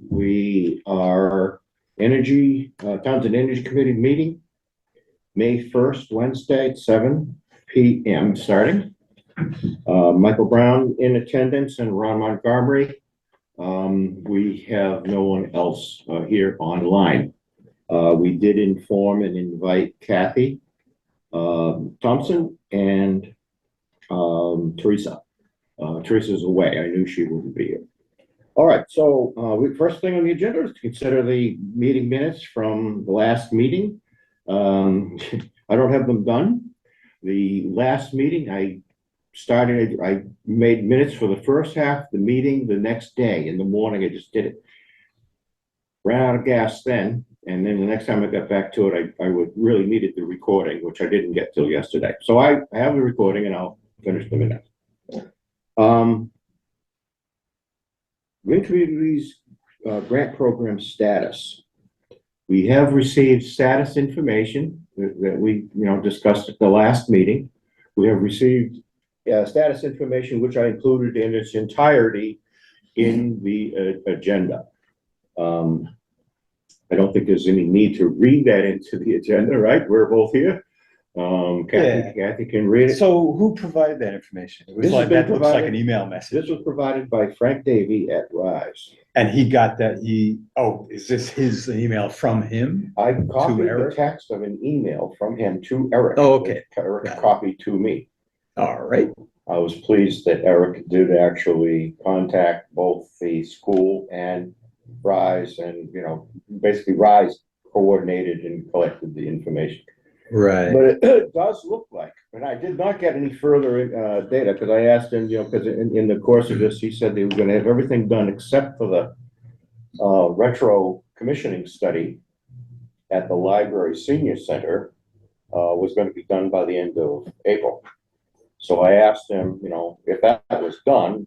We are Townsend Energy Committee meeting, May 1st, Wednesday at 7 p.m. starting. Michael Brown in attendance and Ron Montgomery. We have no one else here online. We did inform and invite Kathy Thompson and Teresa. Teresa's away. I knew she wouldn't be here. All right, so first thing on the agenda is to consider the meeting minutes from the last meeting. I don't have them done. The last meeting, I made minutes for the first half of the meeting the next day in the morning. I just did it. Ran out of gas then, and then the next time I got back to it, I would really needed the recording, which I didn't get till yesterday. So I have the recording and I'll finish the minutes. Green Communities grant program status. We have received status information that we discussed at the last meeting. We have received status information which I included in its entirety in the agenda. I don't think there's any need to read that into the agenda, right? We're both here. Kathy can read it. So who provided that information? It was like, that looks like an email message. This was provided by Frank Davey at Rise. And he got that, is this his email from him? I copied the Eric? text of an email from him to Eric. Oh, okay. Eric copied to me. All right. I was pleased that Eric did actually contact both the school and Rise, and basically Rise coordinated and collected the information. Right. But it does look like, and I did not get any further data because I asked him, because in the course of this, he said they were going to have everything done except for the retro commissioning study at the Library Senior Center was going to be done by the end of April. So I asked him, if that was done,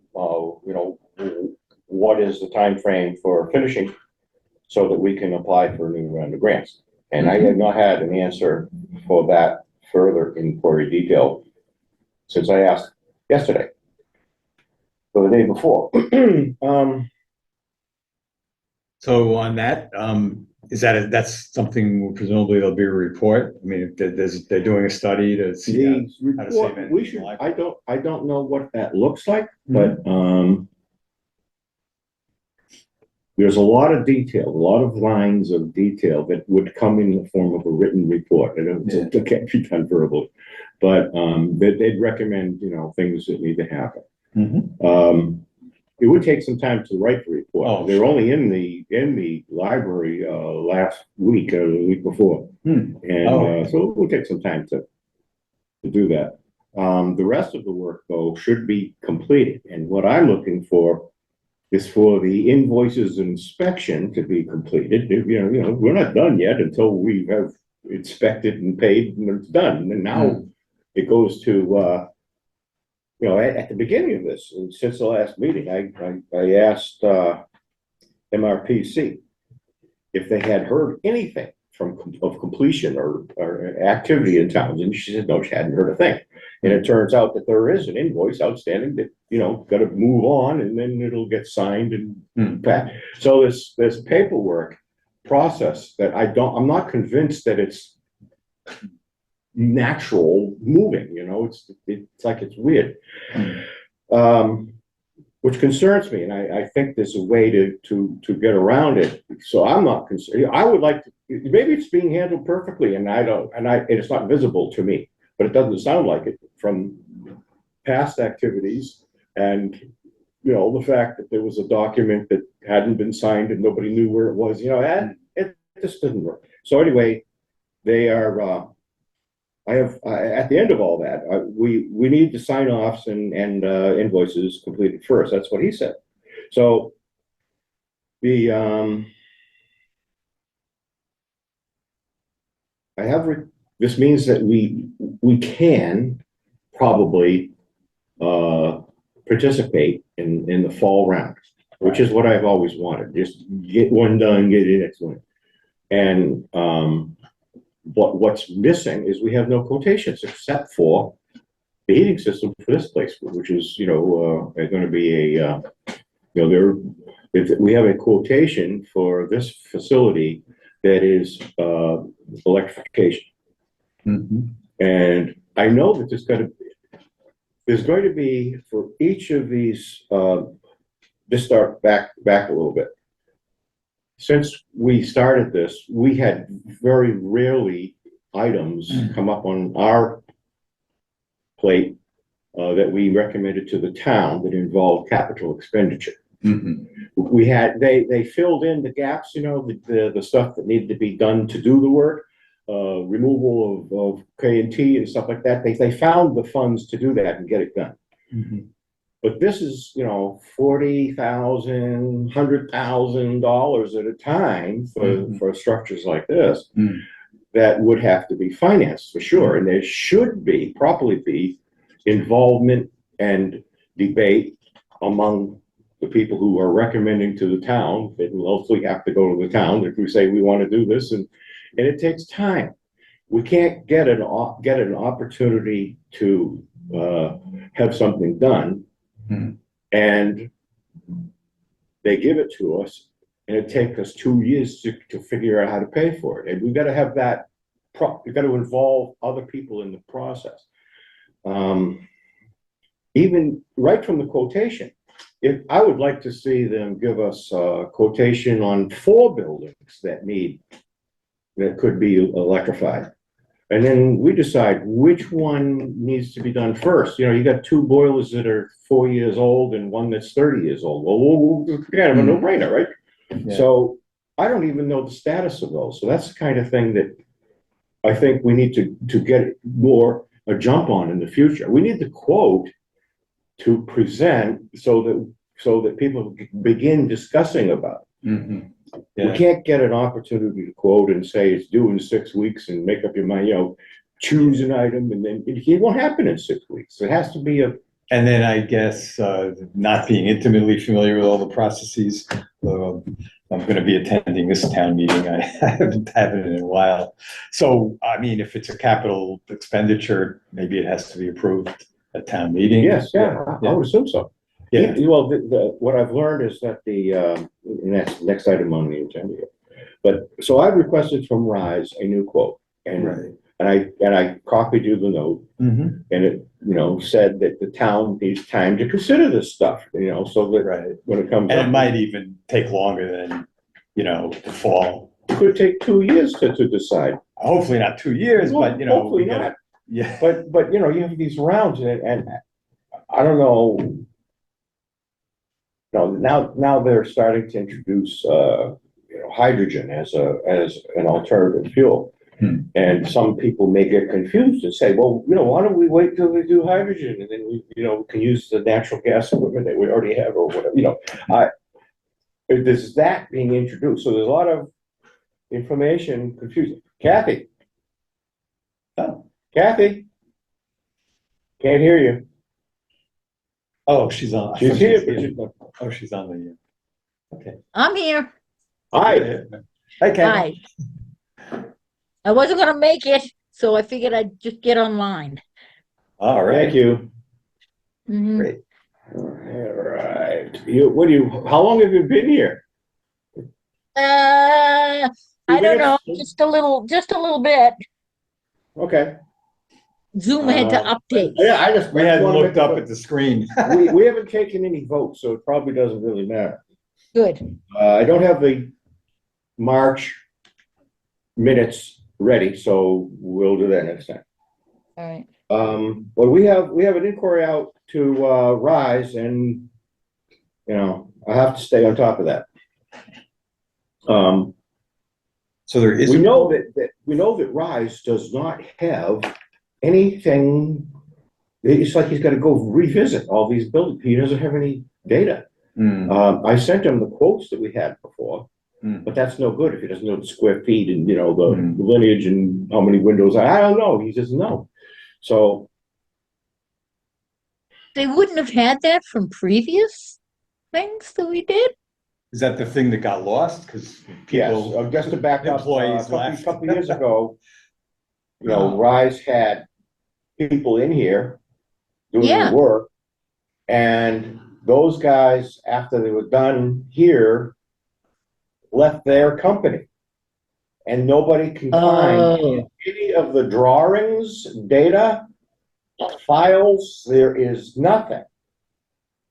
what is the time frame for finishing so that we can apply for a new round of grants? And I have not had an answer for that further inquiry detail since I asked yesterday or the day before. So on that, that's something presumably there'll be a report. I mean, they're doing a study to see how to save it. I don't know what that looks like, but there's a lot of detail, a lot of lines of detail that would come in the form of a written report. It can't be done verbally, but they'd recommend, things that need to happen. It would take some time to write the report. Oh, They're only in the library last week or the week before, and so it would take some time to do that. The rest of the work, though, should be completed, and what I'm looking for is for the invoices inspection to be completed. We're not done yet until we have inspected and paid and it's done. And now it goes to, at the beginning of this, and since the last meeting, I asked MRPC if they had heard anything of completion or activity in towns. And she said, no, she hadn't heard a thing. And it turns out that there is an invoice outstanding that, got to move on and then it'll get signed and back. So this paperwork process that I'm not convinced that it's natural moving, it's like it's weird, which concerns me. And I think there's a way to get around it. So I'm not concerned. I would like to, maybe it's being handled perfectly and it's not visible to me, but it doesn't sound like it from past activities. And, the fact that there was a document that hadn't been signed and nobody knew where it was, and it just didn't work. So anyway, they are, at the end of all that, we need to sign offs and invoices completed first. That's what he said. So this means that we can probably participate in the fall round, which is what I've always wanted. Just get one done, get the next one. And what's missing is we have no quotations except for the heating system for this place, which is going to be a if we have a quotation for this facility that is, electrification. Mhm. And I know that there's going to be for each of these, just start back a little bit. Since we started this, we had very rarely items come up on our plate that we recommended to the town that involved capital expenditure. Mhm. We had, they filled in the gaps, you know, the stuff that needed to be done to do the work, removal of K and T and stuff like that. They found the funds to do that and get it done. Mhm. But this is, you know, $40,000, $100,000 at a time for structures like this Mhm. that would have to be financed for sure. And there should be, properly be, involvement and debate among the people who are recommending to the town. It will hopefully have to go to the town if we say we want to do this, and it takes time. We can't get an opportunity to have something done, and they give it to us, and it takes us 2 years to figure out how to pay for it. And we've got to have that. We've got to involve other people in the process. Even right from the quotation, if I would like to see them give us a quotation on 4 buildings that could be electrified. And then we decide which one needs to be done first. You know, you got 2 boilers that are 4 years old and one that's 30 years old. Well, kind of a no-brainer, right? Yeah. So I don't even know the status of those. So that's the kind of thing that I think we need to get more a jump on in the future. We need the quote to present so that people begin discussing about it. Mhm. We Yeah. can't get an opportunity to quote and say it's due in 6 weeks and make up your mind, you know, choose an item, and then it won't happen in 6 weeks. It has to be And then I guess, not being intimately familiar with all the processes, I'm gonna be attending this town meeting. I haven't had it in a while. So, I mean, if it's a capital expenditure, maybe it has to be approved at town meeting. yes, yeah, I would assume so. Yeah. Well, what I've learned is that next item on the agenda. But, so I've requested from Rise a new quote, Right. and I copied you the note, Mhm. and it, you know, said that the town needs time to consider this stuff, you know, so that Right. when it comes And it up, might even take longer than, the fall. it could take 2 years to decide. Hopefully not 2 years, but, Hopefully we gotta, not. yeah. But, you know, you have these rounds, and I don't know. No, now they're starting to introduce, hydrogen as an alternative fuel. And some people may get confused and say, well, why don't we wait till they do hydrogen, and then we, can use the natural gas equipment that we already have, or whatever, there's that being introduced. So there's a lot of information confusing. Kathy? Oh, Kathy? Can't hear you. Oh, she's on. I She's thought here, she but was she's. Oh, she's on the, okay. I'm here. Hi. Hi, Ken. Hi. I wasn't gonna make it, so I figured I'd just get online. All Thank right. you. Mhm. Great. All right. How long have you been here? I don't know, minutes? just a little bit. Okay. Zoom had to update. Yeah, We hadn't looked up at the screen. We haven't taken any votes, so it probably doesn't really matter. Good. I don't have the March minutes ready, so we'll do that next time. All right. Well, we have an inquiry out to Rise, and I have to stay on top of that. So there is. We know that Rise does not have anything. It's like he's got to go revisit all these buildings. He doesn't have any data. I sent him the quotes that we had before, but that's no good if he doesn't know the square feet and the lineage and how many windows. I don't know. He doesn't know. So They wouldn't have had that from previous things that we did? Is that the thing that got lost? Because yes, people, just to back up, employees a left. couple years ago, Rise had people in here doing Yeah. the work, and those guys, after they were done here, left their company. And nobody can find Oh, any of the drawings, data, files, there is nothing.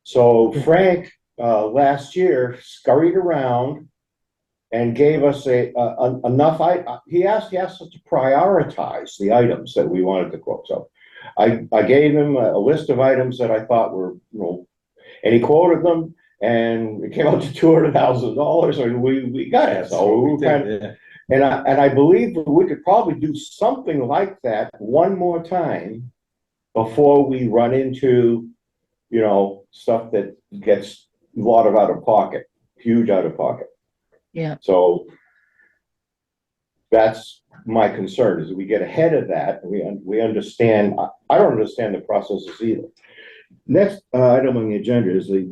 So Frank, last year scurried around and gave us enough, he asked us to prioritize the items that we wanted to quote. So I gave him a list of items that I thought were, and he quoted them, and it came out to $200,000, and we got it. So we were kind of, Yeah. and I believe we could probably do something like that one more time before we run into, stuff that gets a lot of out of pocket, huge out of pocket. yeah. So that's my concern, is that we get ahead of that. We understand, I don't understand the processes either. Next item on the agenda is the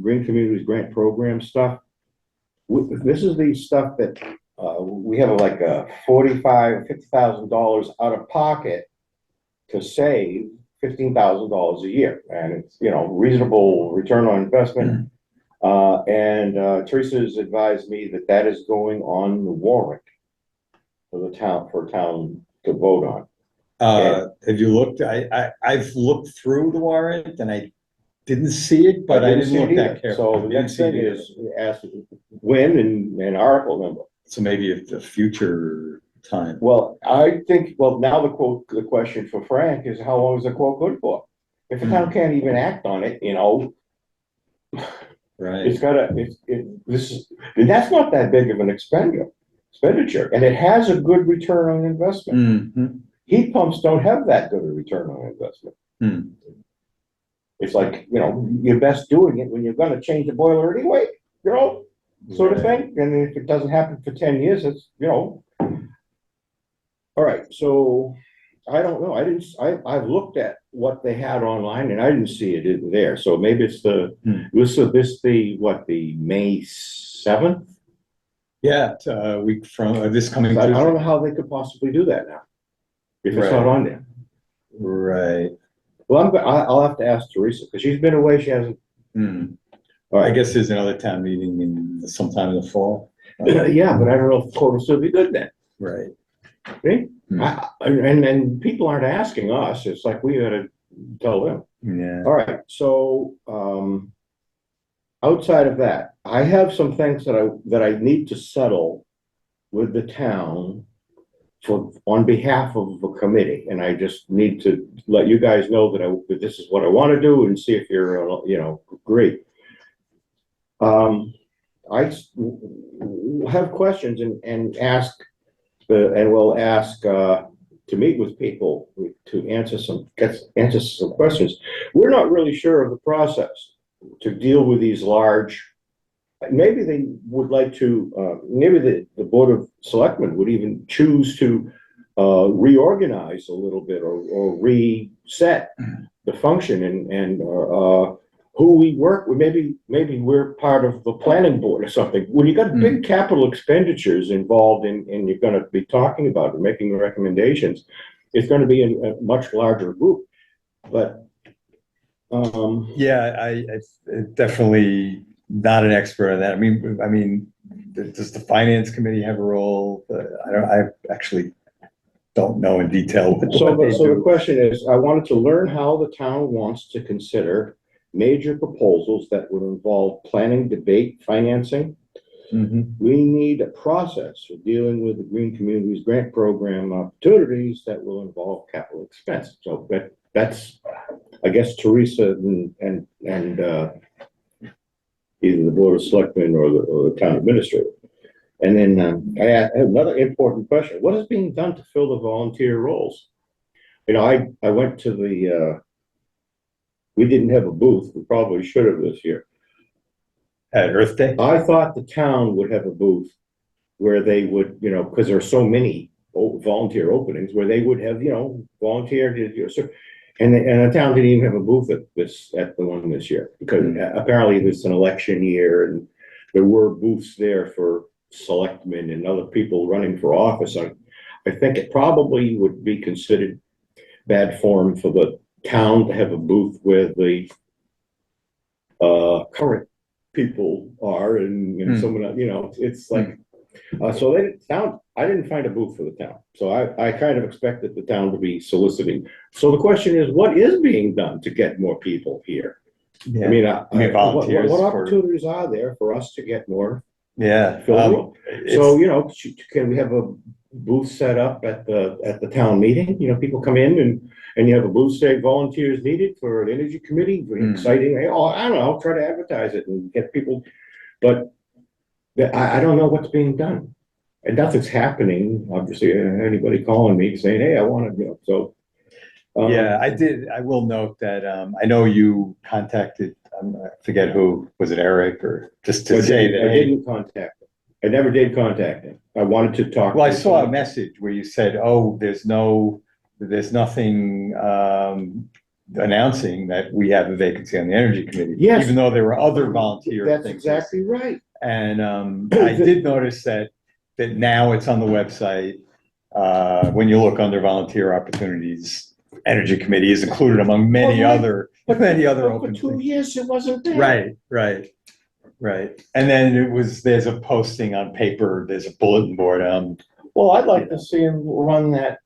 Green Communities Grant Program stuff. This is the stuff that we have like a $50,000 out of pocket to save $15,000 a year, and it's reasonable return on investment. And Teresa's advised me that is going on the warrant for town to vote on. Have you looked? I've looked through the warrant and I didn't see it, but I didn't see look it that either. carefully. So the next thing is ask when and article number. So maybe at the future time. Well, I think, now the question for Frank is, how long is the quote good for? If the town can't even act on it, Right. it's gotta, that's not that big of an expenditure, and it has a good return on investment. Mhm. Heat pumps don't have that good a return on investment. Hmm. It's like, you're best doing it when you're gonna change the boiler anyway, sort of Right. thing. And if it doesn't happen for 10 years, it's, All right, so I don't know. I've looked at what they had online and I didn't see it there. So maybe it's the May 7th? Yeah, it's a week from this coming I don't know Tuesday. how they could possibly do that now, if it's not Right. on there. Right. Well, I'll have to ask Teresa, because she's been away, she hasn't. Hmm. All I right, guess there's another town meeting in sometime in the fall. yeah, but I don't know if the quote will still be good then. Right. See? Hmm. And people aren't asking us, it's like we gotta tell them. Yeah. All right, so, outside of that, I have some things that I need to settle with the town on behalf of the committee, and I just need to let you guys know that this is what I want to do and see if you're, agree. I have questions and ask, and we'll ask, to meet with people to answer some questions. We're not really sure of the process to deal with these large, maybe they would like to, maybe the Board of Selectmen would even choose to reorganize a little bit or reset the function and who we work with. Maybe we're part of the planning board or something. When you got big capital expenditures involved and you're going to be talking about it, making recommendations, it's going to be a much larger group. But Yeah, I definitely not an expert on that. I mean, does the finance committee have a role? I actually don't know in detail what they So the do. question is, I wanted to learn how the town wants to consider major proposals that would involve planning, debate, financing. Mhm. We need a process for dealing with the Green Communities Grant Program opportunities that will involve capital expense. So that's, I guess, Teresa and either the Board of Selectmen or the town administrator. And then I have another important question. What is being done to fill the volunteer roles? I went to we didn't have a booth. We probably should have this year. At Earth Day? I thought the town would have a booth where they would, because there are so many volunteer openings, where they would have, volunteer, and the town didn't even have a booth at the one this year, because apparently it's an election year and there were booths there for selectmen and other people running for office. I think it probably would be considered bad form for the town to have a booth where the current people are and someone, you know, it's like, so they didn't town, I didn't find a booth for the town. So I kind of expected the town to be soliciting. So the question is, what is being done to get more people here? Yeah. I mean, volunteers what for- opportunities are there for us to get more? Yeah. So, you know, can we have a booth set up at the town meeting? You know, people come in and you have a booth, say volunteers needed for an energy committee, exciting, oh, I don't know, try to advertise it and get people. But I don't know what's being done. And nothing's happening, obviously, anybody calling me saying, hey, I want to, you know, so. Yeah, I will note that, I know you contacted, I forget who, was it Eric, or just to say that, I hey. didn't contact him. I never did contact him. I wanted to talk. Well, I to saw a someone. message where you said, oh, there's nothing, announcing that we have a vacancy on the energy committee. Yes. Even though there were other volunteer That's things. exactly right. And, I did notice that now it's on the website. When you look under volunteer opportunities, energy committee is included among many Well, right. other But open for 2 things. years, it wasn't there. Right. And then there's a posting on paper, there's a bulletin board. Well, I'd like to see him run that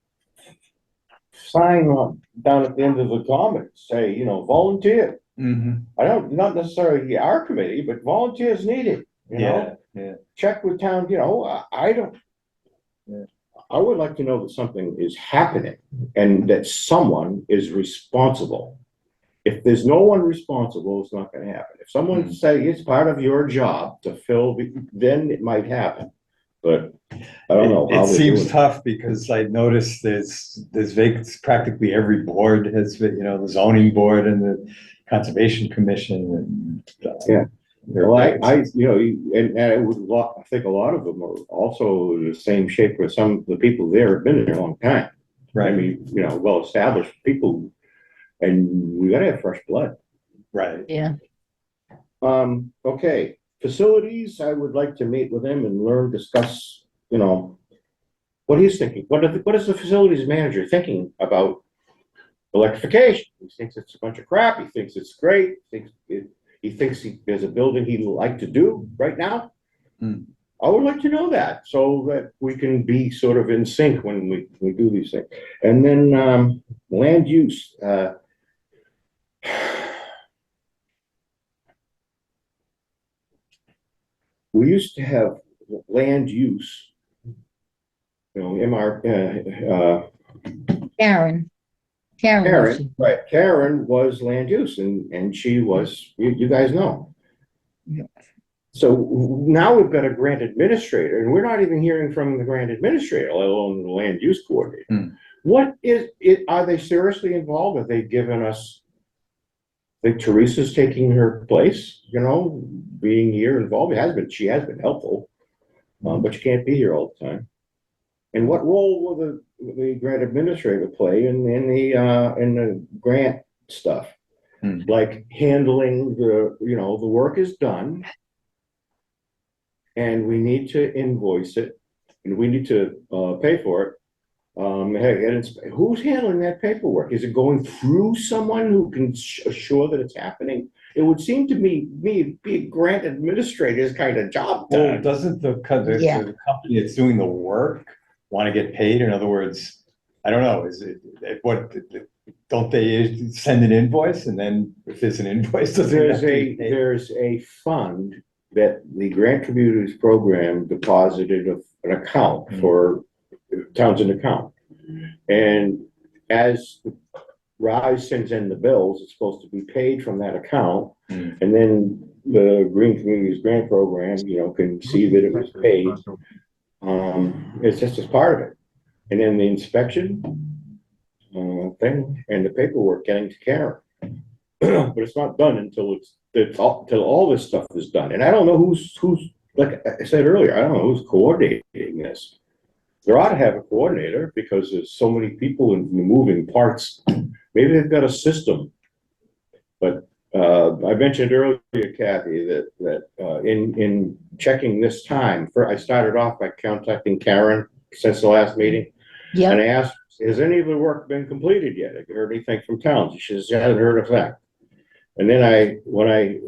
sign on down at the end of the common, say, you know, volunteer. I don't, not necessarily our committee, but volunteers needed, you know? Yeah. Check with town, you know, I don't. Yeah. I would like to know that something is happening and that someone is responsible. If there's no one responsible, it's not gonna happen. If someone say it's part of your job to fill, then it might happen. But I don't know. how It they're seems doing tough because I noticed there's vacancies, practically every board has, you know, the zoning board and the conservation commission and. Yeah. there are Well, vacancies. you know, and I I think a lot of them are also the same shape where some of the people there have been there a long time. I Right, mean, you know, well-established people, and we gotta have fresh blood. right. Yeah. Okay, facilities, I would like to meet with him and discuss, you know, what he's thinking. What is the facilities manager thinking about electrification? He thinks it's a bunch of crap. He thinks it's great. He thinks there's a building he'd like to do right now. I would like to know that so that we can be sort of in sync when we do these things. And then land use. We used to have land use, you know, Karen. Karen, right, Karen was land use and she was, you guys know. Yeah. So now we've got a grant administrator and we're not even hearing from the grant administrator, let alone the land use coordinator. What is it? Are they seriously involved? Have they given us, I think Teresa's taking her place, you know, being here involved. She has been helpful, but she can't be here all the time. And what role will the grant administrator play in the grant stuff? Like handling the work is done and we need to invoice it and we need to pay for it. Who's handling that paperwork? Is it going through someone who can assure that it's happening? It would seem to me be a grant administrator's kind of job Well, done. doesn't the company that's doing the work want to get paid? In other words, I don't know, is it, don't they send an invoice and then if there's an invoice, doesn't it have to be paid? There's a fund that the Grant Communities Program deposited an account for Townsend account. And as RISE sends in the bills, it's supposed to be paid from that account. And then the Green Communities Grant Program, you know, can see that it was paid. It's just as part of it. And then the inspection thing and the paperwork getting to Karen. But it's not done until till all this stuff is done. And I don't know who's like I said earlier, I don't know who's coordinating this. There ought to have a coordinator because there's so many people in the moving parts. Maybe they've got a system. But I mentioned earlier, Kathy, that in checking this time, I started off by contacting Karen since the last meeting. Yeah. And I asked, has any of the work been completed yet? Have you heard anything from towns? She says, she hasn't heard a thing. And then when I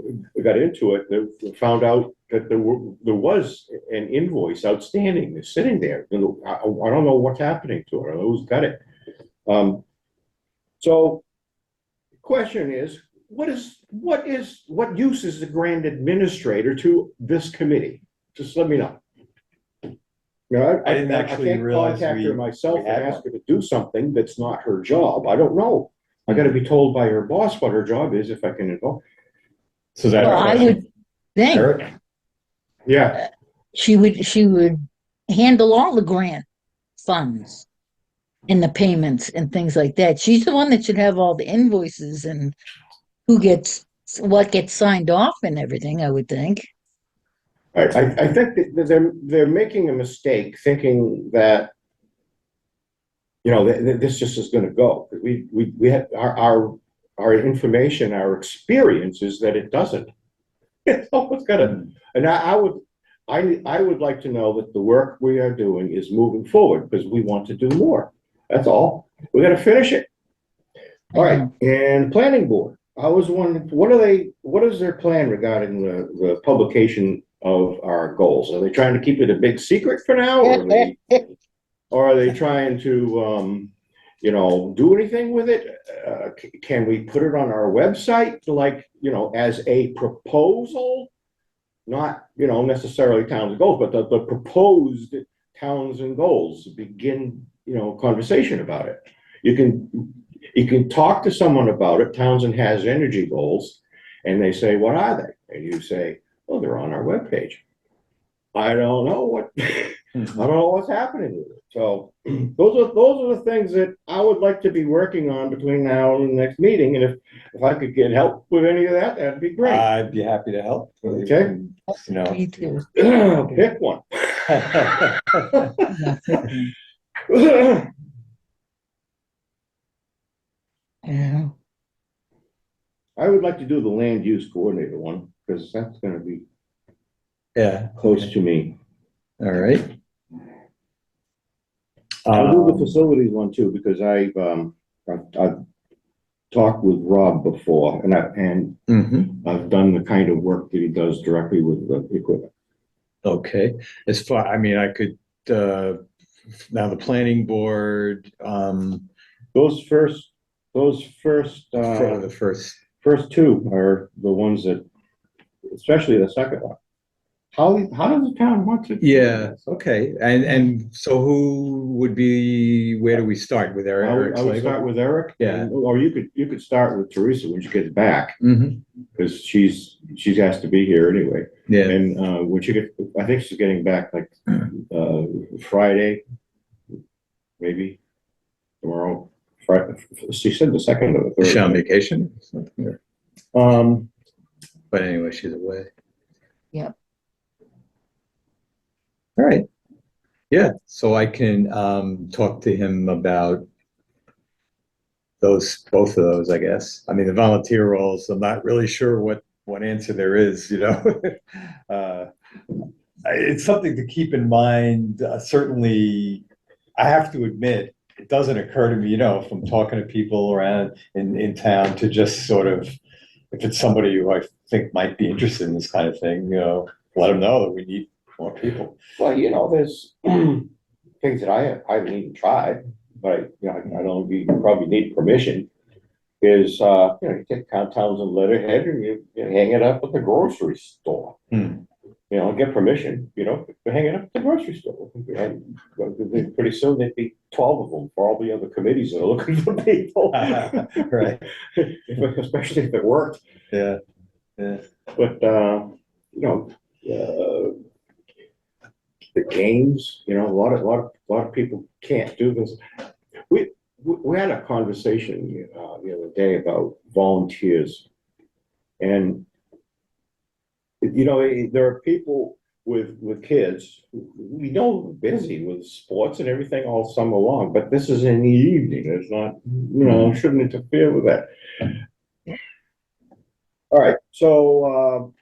got into it, found out that there was an invoice outstanding, it's sitting there. I don't know what's happening to it, I don't know who's got it. So the question is, what use is the grand administrator to this committee? Just let me know. You know, I didn't actually can't realize contact her we myself and had ask her to do something that's not her job. I don't know. I gotta be told by her boss what her job is if I can involve. So that. Well, I would think Eric? Yeah, she would handle all the grant funds and the payments and things like that. She's the one that should have all the invoices and what gets signed off and everything, I would think. I think that they're making a mistake thinking that, you know, this just is gonna go. We have our information, our experience is that it doesn't. It's almost gotta, and I would like to know that the work we are doing is moving forward because we want to do more. That's all. We gotta finish it. All right, and planning board. I was wondering, what is their plan regarding the publication of our goals? Are they trying to keep it a big secret for now, or are they trying to, you know, do anything with it? Can we put it on our website, like, you know, as a proposal? Not, you know, necessarily towns and goals, but the proposed towns and goals, begin, you know, conversation about it. You can talk to someone about it. Townsend has energy goals, and they say, what are they? And you say, well, they're on our webpage. I don't know I don't know what's happening with it. So those are the things that I would like to be working on between now and the next meeting. And if I could get help with any of that, that'd be great. I'd be happy to help. Okay. You know. Me too. Pick one. Yeah. I would like to do the land use coordinator one, because that's gonna be Yeah. close to me. All right. I'll do the facilities one too, because I've talked with Rob before, and I've done the kind of work that he does directly with the equipment. Okay, as far, I mean, I could, now the planning board, Those first, for the first, first two are the ones that, especially the second one. How does the town want to? yeah, okay, and so who would be, where do we start with Eric? I would start with Eric. Yeah. Or you could start with Teresa when she gets back, Mm-hmm, because she has to be here anyway. yeah, And when she get, I think she's getting back like Friday, maybe tomorrow. Friday. She said the second or the is third. she on vacation? But anyway, she's away. Yep. All right, yeah, so I can, talk to him about both of those, I guess. I mean, the volunteer roles, I'm not really sure what answer there is, you know? It's something to keep in mind. Certainly, I have to admit, it doesn't occur to me, you know, from talking to people around in town, to just sort of, if it's somebody who I think might be interested in this kind of thing, you know, let them know that we need more people. Well, you know, there's things that I haven't even tried, but you know, I don't, you probably need permission. Is you know, you take Townsend letterhead and you hang it up at the grocery store. You know, get permission, you know, to hang it up at the grocery store. And pretty soon there'd be 12 of them for all the other committees that are looking for people. Right. Especially if it worked. Yeah, yeah. But you know, the games, you know, a lot of people can't do this. We had a conversation the other day about volunteers, and you know, there are people with kids who we know are busy with sports and everything all summer long, but this is in the evening. It's not, you know, shouldn't interfere with that. All right, so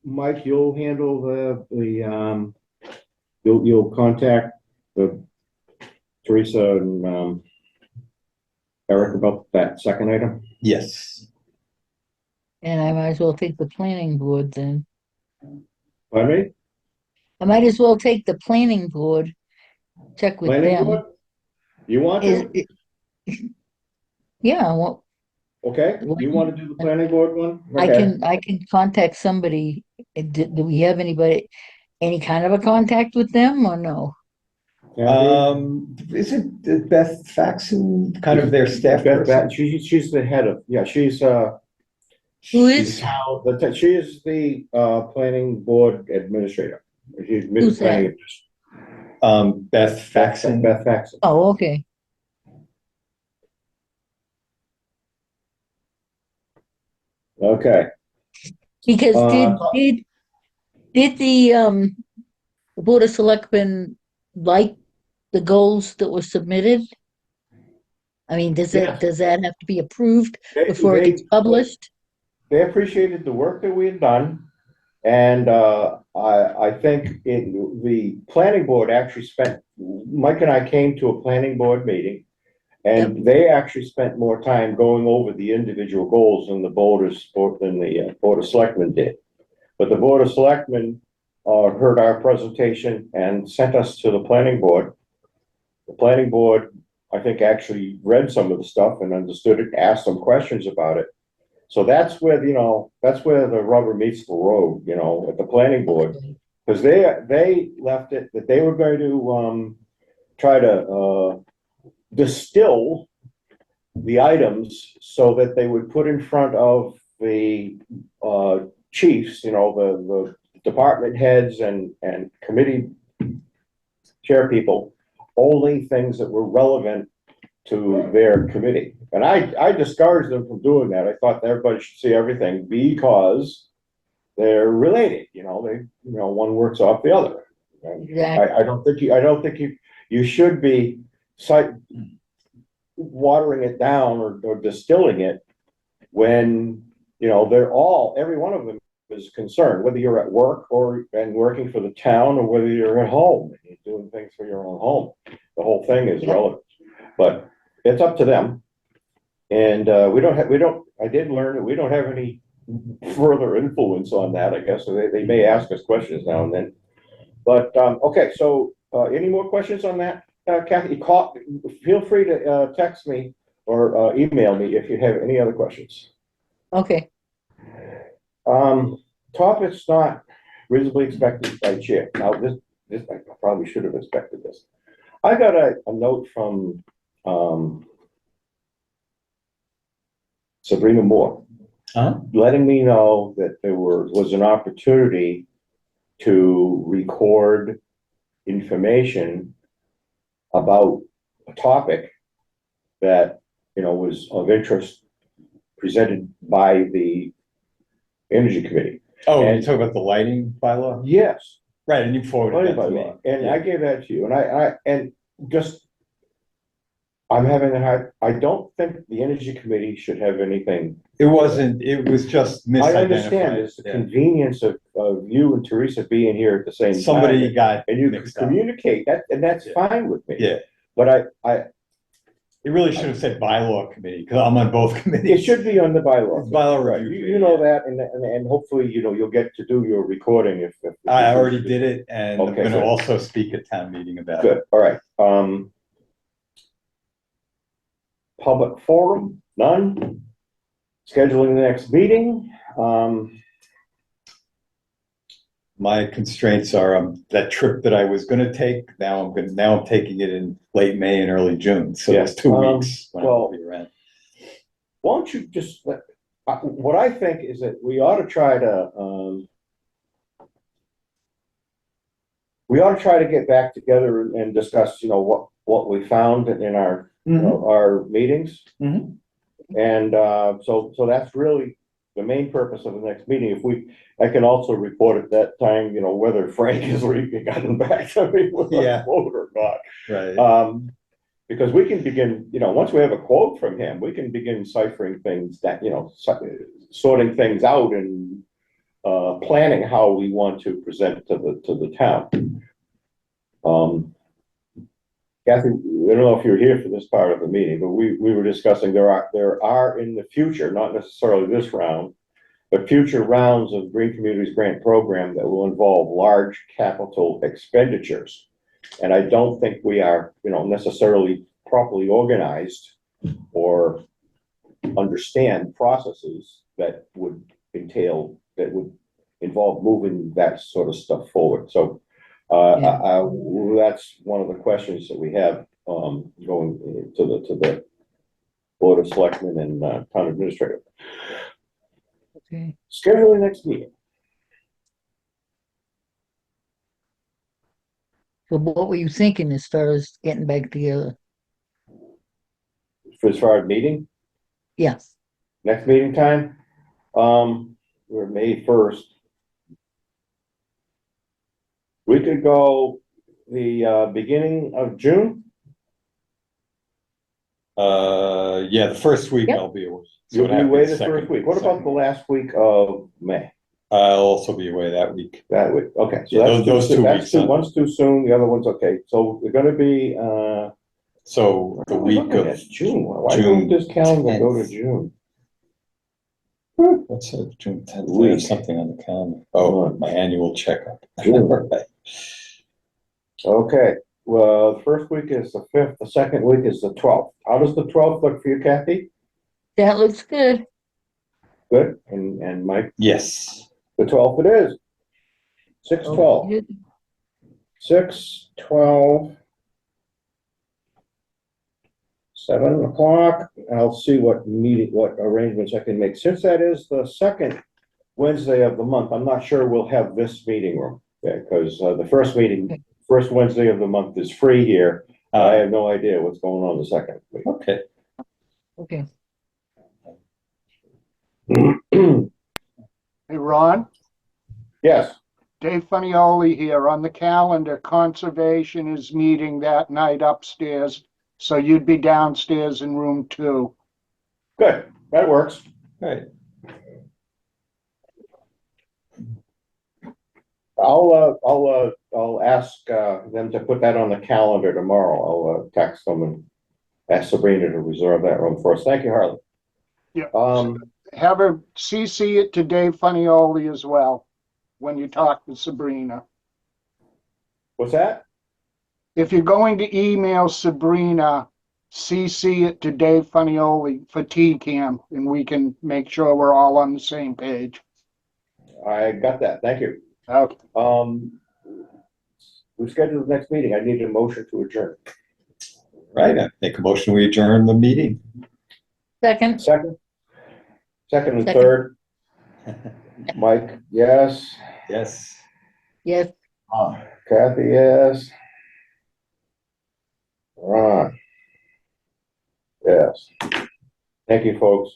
Mike, you'll handle the you'll contact Teresa and Eric about that second item. Yes. And I might as well take the planning board then. Pardon me? I might as well take the planning board, check with Planning them. board? You want Is, to? it- yeah, well, Okay, you want to do the planning board one? I Okay. can contact somebody. Do we have anybody, any kind of a contact with them or no? Kathy? Isn't Beth Faxon kind of their staff Beth, person? she's the head of, yeah, she's, Who She's- is? she is the, planning board administrator. She's Who's that? planning. Beth Faxon. Beth Faxon. Oh, okay. Okay, Because Uh, did the Board of Selectmen like the goals that were submitted? I mean, Yes. does that have to be approved They- before it gets they- published? They appreciated the work that we had done. And, I think the planning board actually Mike and I came to a planning board meeting. And they actually spent more time going over the individual goals than the Board of Selectmen did. But the Board of Selectmen, heard our presentation and sent us to the planning board. The planning board, I think, actually read some of the stuff and understood it, asked some questions about it. So that's where, that's where the rubber meets the road, at the planning board. Because they left it that they were going to, try to, distill the items so that they would put in front of the, chiefs, the department heads and committee chair people, only things that were relevant to their committee. And I discouraged them from doing that. I thought everybody should see everything because they're related, one works off the other. And Exactly. I don't think you should be watering it down or distilling it when, every one of them is concerned, whether you're at work and working for the town or whether you're at home and you're doing things for your own home. The whole thing is Yeah. relevant, but it's up to them. And, I did learn that we don't have any further influence on that, I guess. So they may ask us questions now and then. But, okay, so, any more questions on that? Kathy, feel free to, text me or, email me if you have any other questions. Okay. Topics not reasonably expected by chair. Now, this, I probably should have expected this. I got a note from, Sabrina Moore, Huh? letting me know that there was an opportunity to record information about a topic that, was of interest presented by the Energy Committee. Oh, you And- talk about the lighting bylaw? Yes, Right, and you forwarded that to me. and I gave that to you, and I'm having a hard, I don't think the Energy Committee should have anything. It was just I understand misidentified. it's the Yeah. convenience of you and Teresa being here at the same time. Somebody got And you can mixed up. communicate that, and that's Yeah. fine with me. Yeah, But I, it really should have said bylaw committee, because I'm on both committees. it should be on the bylaw. Bylaw Right, review. you know that, and hopefully, you'll get to do your recording if. I already did it, and I'm Okay, gonna good. also speak at town meeting about it. Good, all right, public forum, none. Scheduling the next meeting, My constraints are, that trip that I was gonna take, now I'm taking it in late May and early June, so that's 2 Yeah, weeks when I won't be around. why don't you just, what I think is that we ought to try to, get back together and discuss, what we found in our, our meetings. Mhm. And, so that's really the main purpose of the next meeting. I can also report at that time, whether Frank has gotten back to me with Yeah. a quote or not. Right, Because we can begin, once we have a quote from him, we can begin ciphering things that, sorting things out and, planning how we want to present to the town. Kathy, I don't know if you're here for this part of the meeting, but we were discussing there are in the future, not necessarily this round, but future rounds of Green Communities Grant Program that will involve large capital expenditures. And I don't think we are, necessarily properly organized or understand processes that would involve moving that sort of stuff forward. So that's one of the questions that we have going to the Board of Selectmen and Town Administrator. Okay. Schedule the next meeting. So what were you thinking as far as getting back together? As far as meeting, Yes. next meeting time, we're May 1st. We could go the beginning of June. Yeah, the first week Yep. I'll be away. So You'll it'd be have to away be the second- first week. What about the last week of May? I'll also be away that week. That week, okay. So Yeah, that's those too, two that's weeks, too, huh? one's too soon, the other one's okay. So we're gonna be, So the we're week looking of at June. Why June don't this calendar go to 10th. June? What's it, June 10th? Week. There's something on the calendar. Oh, Month. my annual checkup. June. Right. Okay, well, the first week is the 5th, the second week is the 12th. How does the 12th look for you, Kathy? That looks good. Good, and Mike, Yes. the 12th it is. 6/12, 6/12. 7 o'clock, I'll see what arrangements I can make. Since that is the second Wednesday of the month, I'm not sure we'll have this meeting room. Because the first Wednesday of the month is free here. I have no idea what's going on the second week. Okay. Okay. Hey, Ron, Yes, Dave Funnioli here. On the calendar, Conservation is meeting that night upstairs, so you'd be downstairs in room 2. good, that works. Right. I'll ask them to put that on the calendar tomorrow. I'll text them and ask Sabrina to reserve that room for us. Thank you, Harley. Yeah. Um, Have her CC it to Dave Funnioli as well when you talk to Sabrina. what's that? If you're going to email Sabrina, CC it to Dave Funnioli for TCAM, and we can make sure we're all on the same page. I got that, thank you. Okay. We scheduled the next meeting. I need a motion to adjourn. Right. I make a motion, we adjourn the meeting. Second. Second and Second. third. Mike, yes. Yes. Yes. Kathy, yes. Ron. Yes. Thank you, folks.